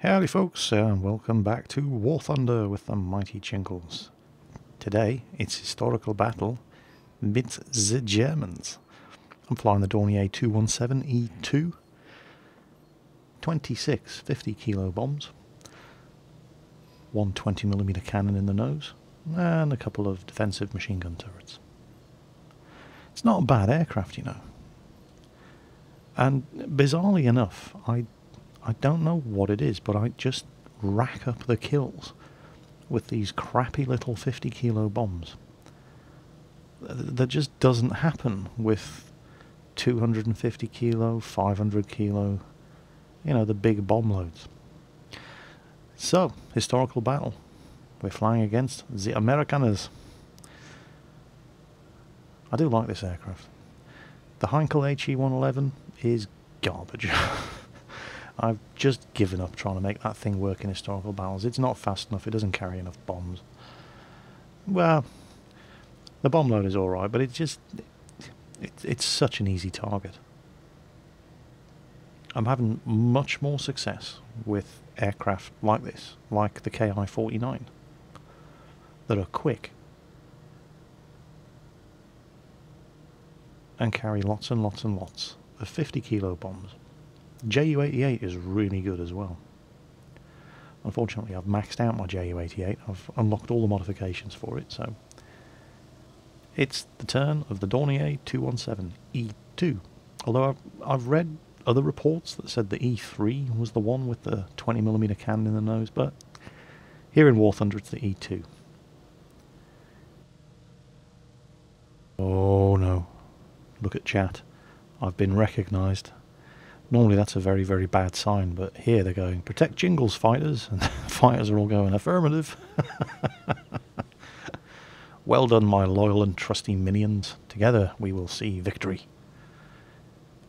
Howdy folks, and welcome back to War Thunder with the mighty Jingles. Today, it's historical battle with the Germans. I'm flying the Dornier 217E2, 26 50 kilo bombs, one 20mm cannon in the nose, and a couple of defensive machine gun turrets. It's not a bad aircraft, you know. And bizarrely enough, I don't know what it is, but I just rack up the kills with these crappy little 50 kilo bombs. That just doesn't happen with 250 kilo, 500 kilo, you know, the big bomb loads. So, historical battle. We're flying against the Amerikaners. I do like this aircraft. The Heinkel HE-111 is garbage. I've just given up trying to make that thing work in historical battles. It's not fast enough, it doesn't carry enough bombs. Well, the bomb load is alright, but it's such an easy target. I'm having much more success with aircraft like this, like the Ki-49, that are quick and carry lots and lots and lots of 50 kilo bombs. Ju-88 is really good as well. Unfortunately, I've maxed out my Ju-88. I've unlocked all the modifications for it, so it's the turn of the Dornier 217E2. Although I've read other reports that said the E3 was the one with the 20mm cannon in the nose, but here in War Thunder it's the E2. Oh no. Look at chat. I've been recognised. Normally that's a very, very bad sign, but here they're going, protect Jingles, fighters, and the fighters are all going, affirmative. Well done, my loyal and trusty minions. Together we will see victory.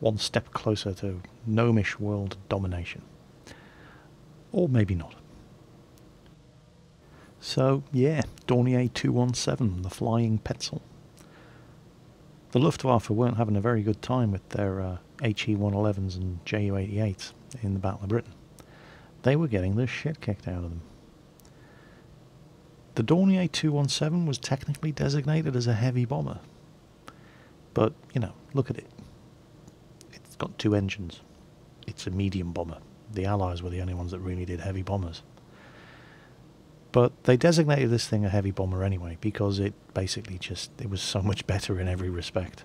One step closer to gnomish world domination. Or maybe not. So, yeah, Dornier 217, the flying pencil. The Luftwaffe weren't having a very good time with their HE-111s and Ju-88s in the Battle of Britain. They were getting the shit kicked out of them. The Dornier 217 was technically designated as a heavy bomber. But, you know, look at it. It's got two engines. It's a medium bomber. The Allies were the only ones that really did heavy bombers. But they designated this thing a heavy bomber anyway, because it basically it was so much better in every respect.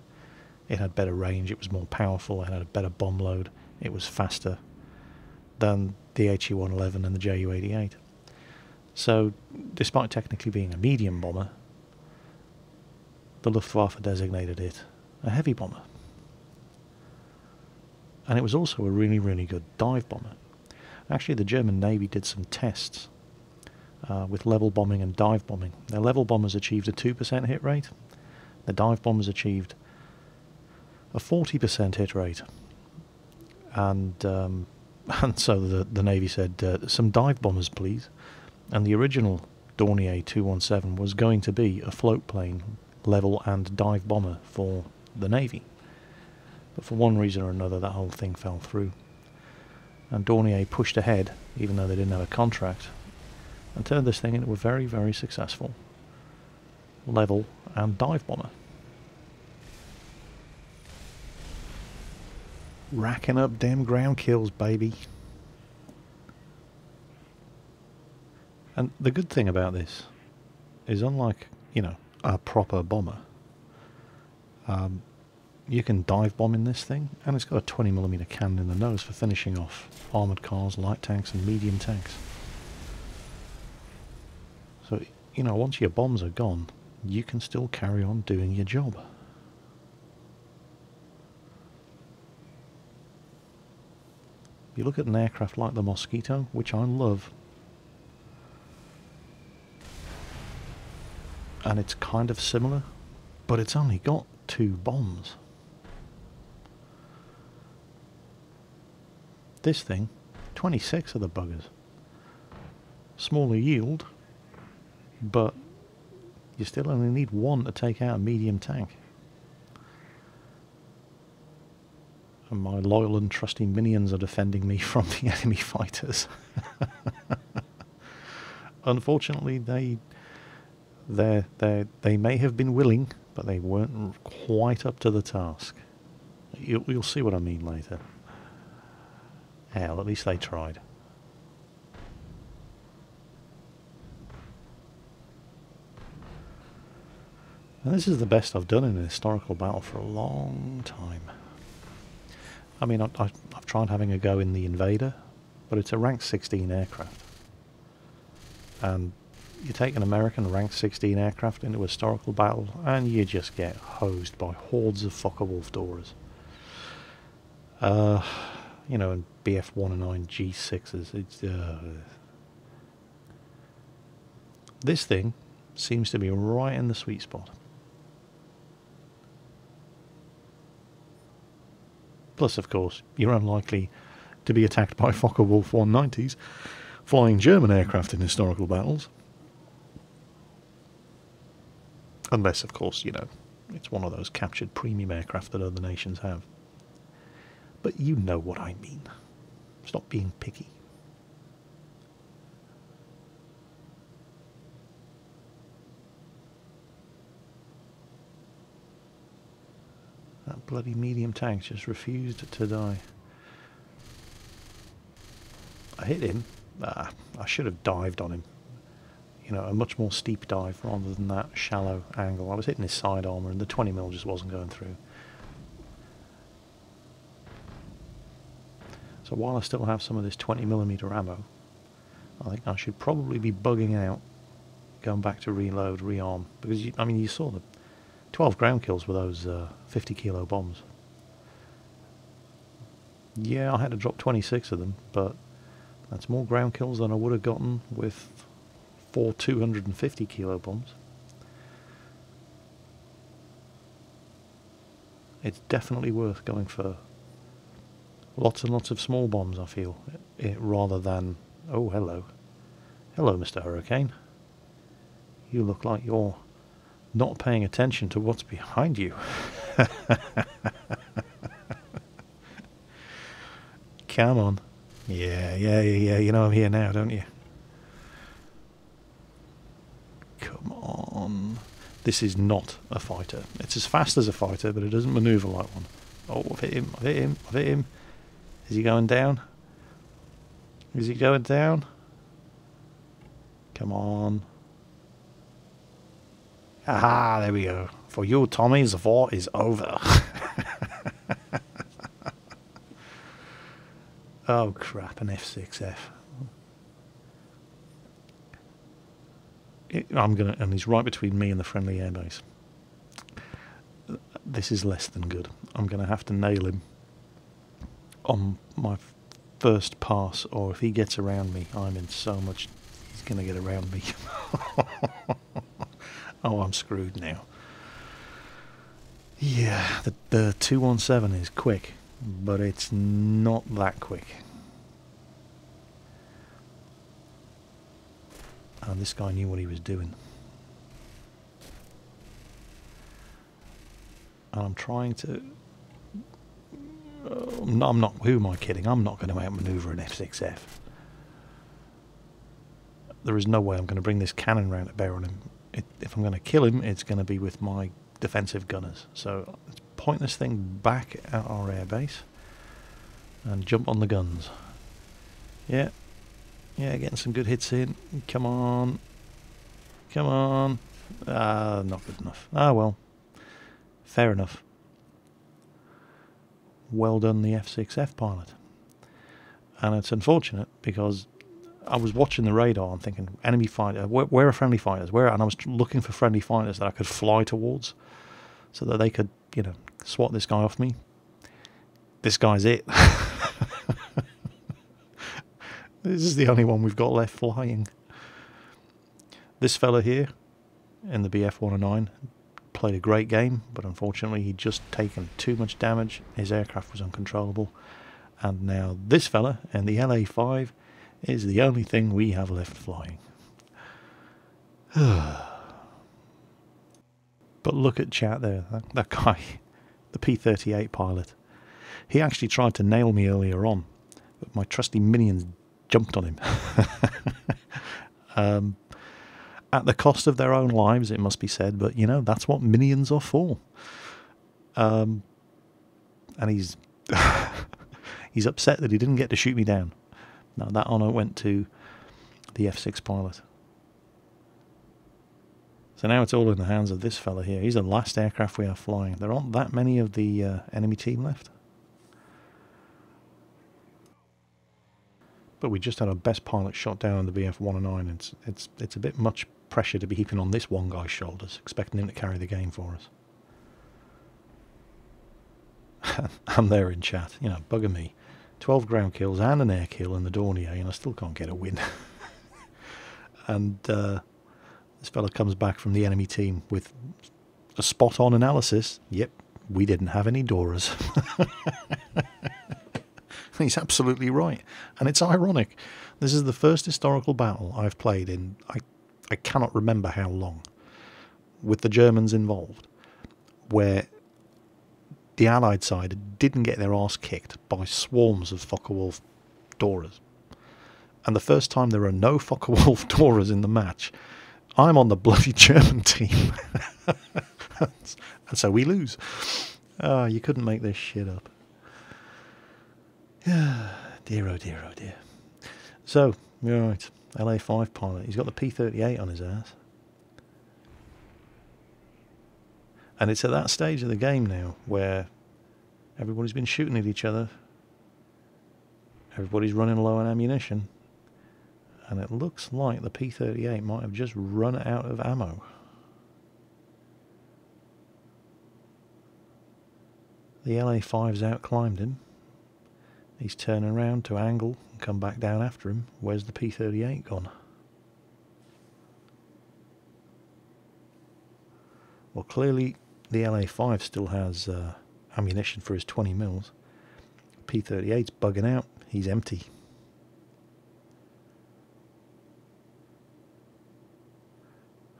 It had better range, it was more powerful, it had a better bomb load, it was faster than the HE-111 and the Ju-88. So, despite technically being a medium bomber, the Luftwaffe designated it a heavy bomber. And it was also a really, really good dive bomber. Actually, the German Navy did some tests with level bombing and dive bombing. Their level bombers achieved a 2% hit rate. The dive bombers achieved a 40% hit rate. And so the Navy said, some dive bombers please. And the original Dornier 217 was going to be a float plane, level and dive bomber for the Navy. But for one reason or another that whole thing fell through. And Dornier pushed ahead, even though they didn't have a contract, and turned this thing into a very, very successful level and dive bomber. Racking up damn ground kills, baby. And the good thing about this is, unlike, you know, a proper bomber, you can dive bomb in this thing, and it's got a 20mm cannon in the nose for finishing off armoured cars, light tanks and medium tanks. So, you know, once your bombs are gone, you can still carry on doing your job. You look at an aircraft like the Mosquito, which I love, and it's kind of similar, but it's only got 2 bombs. This thing, 26 of the buggers. Smaller yield, but you still only need 1 to take out a medium tank. And my loyal and trusty minions are defending me from the enemy fighters. Unfortunately, they may have been willing, but they weren't quite up to the task. You'll see what I mean later. Hell, at least they tried. And this is the best I've done in a historical battle for a long time. I mean, I've tried having a go in the Invader, but it's a rank 16 aircraft. And you take an American rank 16 aircraft into a historical battle, and you just get hosed by hordes of Focke-Wulf Doras. You know, and BF-190 G6s. It's this thing seems to be right in the sweet spot. Plus, of course, you're unlikely to be attacked by Focke-Wulf 190s flying German aircraft in historical battles. Unless, of course, you know, it's one of those captured premium aircraft that other nations have. But you know what I mean. Stop being picky. That bloody medium tank just refused to die. I hit him. I should have dived on him. You know, a much more steep dive rather than that shallow angle. I was hitting his side armour and the 20mm just wasn't going through. So while I still have some of this 20mm ammo, I think I should probably be bugging out, going back to reload, rearm, because I mean you saw the 12 ground kills with those 50 kilo bombs. Yeah, I had to drop 26 of them, but that's more ground kills than I would have gotten with 4 250 kilo bombs. It's definitely worth going for lots and lots of small bombs, I feel, rather than... Oh, hello. Hello, Mr. Hurricane. You look like you're not paying attention to what's behind you. Come on. Yeah, you know I'm here now, don't you? Come on. This is not a fighter. It's as fast as a fighter, but it doesn't maneuver like one. Oh, I've hit him, I've hit him, I've hit him. Is he going down? Is he going down? Come on. Aha, there we go. For you, Tommy, the war is over. Oh crap, an F6F. And he's right between me and the friendly airbase. This is less than good. I'm gonna have to nail him on my first pass, or if he gets around me, I'm in so much. He's gonna get around me. Oh, I'm screwed now. Yeah, the 217 is quick, but it's not that quick. And this guy knew what he was doing. And I'm trying to... I'm not... Who am I kidding? I'm not going to outmaneuver an F6F. There is no way I'm going to bring this cannon round to bear on him. If I'm going to kill him, it's going to be with my defensive gunners. So let's point this thing back at our airbase and jump on the guns. Yeah, getting some good hits in. Come on. Come on. Not good enough. Ah, well. Fair enough. Well done, the F6F pilot. And it's unfortunate because I was watching the radar and thinking, enemy fighter, where are friendly fighters? Where? And I was looking for friendly fighters that I could fly towards so that they could, you know, swat this guy off me. This guy's it. This is the only one we've got left flying. This fella here in the BF-190 played a great game, but unfortunately he'd just taken too much damage. His aircraft was uncontrollable. And now this fella in the LA-5 is the only thing we have left flying. But look at chat there, that guy, the P-38 pilot. He actually tried to nail me earlier on, but my trusty minions jumped on him. At the cost of their own lives, it must be said, but you know, that's what minions are for. And he's he's upset that he didn't get to shoot me down. Now that honour went to the F6 pilot. So now it's all in the hands of this fella here. He's the last aircraft we are flying. There aren't that many of the enemy team left. But we just had our best pilot shot down on the FW-190. It's a bit much pressure to be heaping on this one guy's shoulders, expecting him to carry the game for us. I'm there in chat, you know, bugger me. 12 ground kills and an air kill in the Dornier, and I still can't get a win. And this fella comes back from the enemy team with a spot-on analysis. Yep, we didn't have any Doras. He's absolutely right. And it's ironic. This is the first historical battle I've played in, I cannot remember how long, with the Germans involved, where the Allied side didn't get their arse kicked by swarms of Focke-Wulf Doras. And the first time there are no Focke-Wulf Doras in the match, I'm on the bloody German team. And so we lose. Oh, you couldn't make this shit up. Dear, oh dear, oh dear. So, right, LA5 pilot. He's got the P-38 on his ass. And it's at that stage of the game now where everybody's been shooting at each other. Everybody's running low on ammunition. And it looks like the P-38 might have just run out of ammo. The LA5's outclimbed him. He's turning around to angle and come back down after him. Where's the P-38 gone? Well, clearly the LA5 still has ammunition for his 20 mils. P-38's bugging out. He's empty.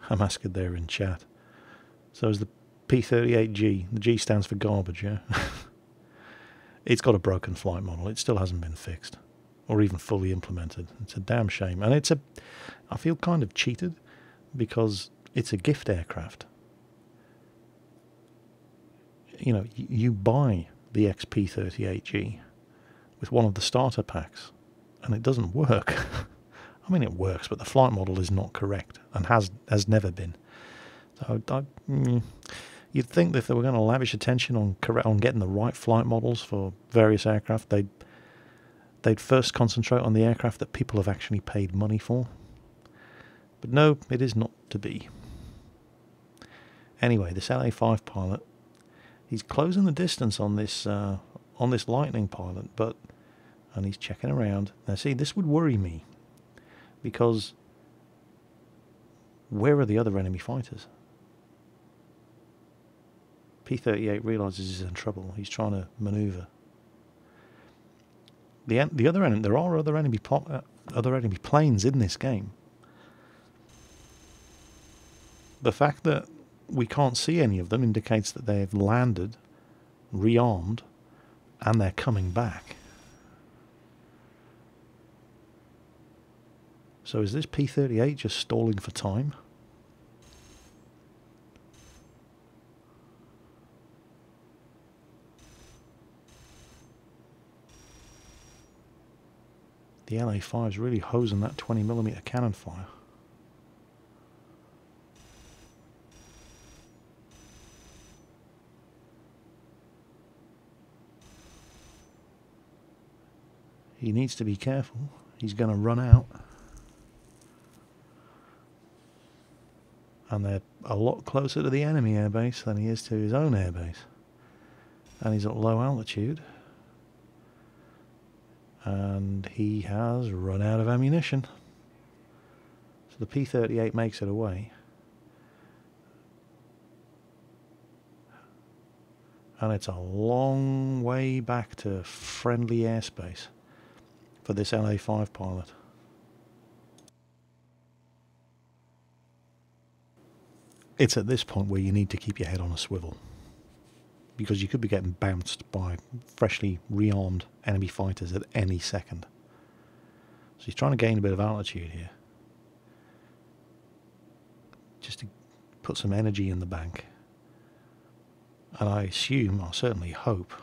I'm asking there in chat. So is the P-38G. The G stands for garbage, yeah? It's got a broken flight model. It still hasn't been fixed or even fully implemented. It's a damn shame. And I feel kind of cheated because it's a gift aircraft. You know, you buy the XP-38G with one of the starter packs and it doesn't work. I mean, it works, but the flight model is not correct and has never been. So you'd think that if they were going to lavish attention on getting the right flight models for various aircraft, they'd first concentrate on the aircraft that people have actually paid money for. But no, it is not to be. Anyway, this LA5 pilot, he's closing the distance on this Lightning pilot, and he's checking around. Now, see, this would worry me because where are the other enemy fighters? P-38 realizes he's in trouble. He's trying to maneuver. The other enemy, there are other enemy planes in this game. The fact that we can't see any of them indicates that they've landed, rearmed, and they're coming back. So is this P-38 just stalling for time? The LA5 is really hosing that 20mm cannon fire. He needs to be careful. He's going to run out. And they're a lot closer to the enemy airbase than he is to his own airbase. And he's at low altitude. And he has run out of ammunition. So the P-38 makes it away. And it's a long way back to friendly airspace for this LA5 pilot. It's at this point where you need to keep your head on a swivel. because you could be getting bounced by freshly rearmed enemy fighters at any second. So he's trying to gain a bit of altitude here, just to put some energy in the bank. And I assume, I certainly hope,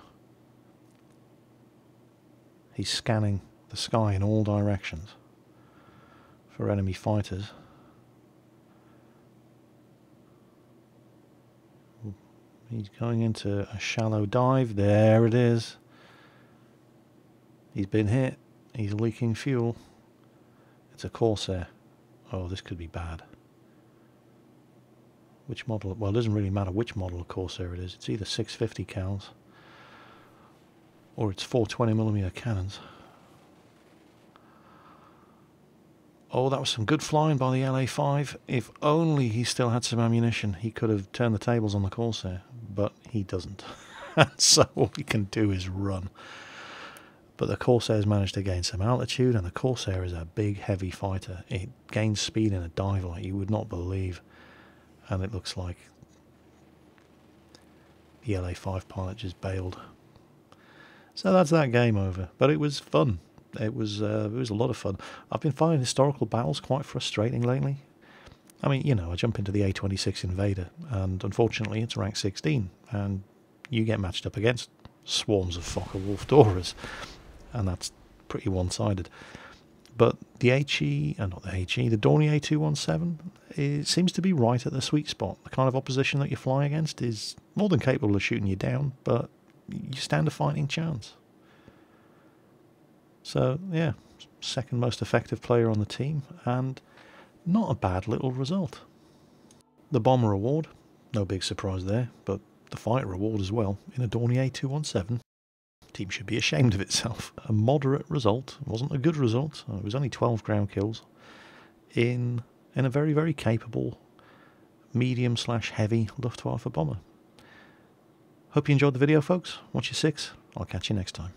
he's scanning the sky in all directions for enemy fighters. He's going into a shallow dive. There it is. He's been hit. He's leaking fuel. It's a Corsair. Oh, this could be bad. Which model? Well, it doesn't really matter which model of Corsair it is. It's either 650 cals or it's 420mm cannons. Oh, that was some good flying by the LA5. If only he still had some ammunition, he could have turned the tables on the Corsair, but he doesn't. So all he can do is run. But the Corsair's managed to gain some altitude, and the Corsair is a big, heavy fighter. It gains speed in a dive like you would not believe. And it looks like the LA5 pilot just bailed. So that's that game over. But it was fun. It was a lot of fun. I've been finding historical battles quite frustrating lately. I mean, you know, I jump into the A26 Invader, and unfortunately it's rank 16, and you get matched up against swarms of Focke-Wulf Doras, and that's pretty one-sided. But the the Dornier 217, it seems to be right at the sweet spot. The kind of opposition that you fly against is more than capable of shooting you down, but you stand a fighting chance. So, yeah, second most effective player on the team, and not a bad little result. The bomber award, no big surprise there, but the fighter award as well, in a Dornier 217. Team should be ashamed of itself. A moderate result, it wasn't a good result, it was only 12 ground kills, in a very, very capable medium/heavy Luftwaffe bomber. Hope you enjoyed the video, folks. Watch your 6. I'll catch you next time.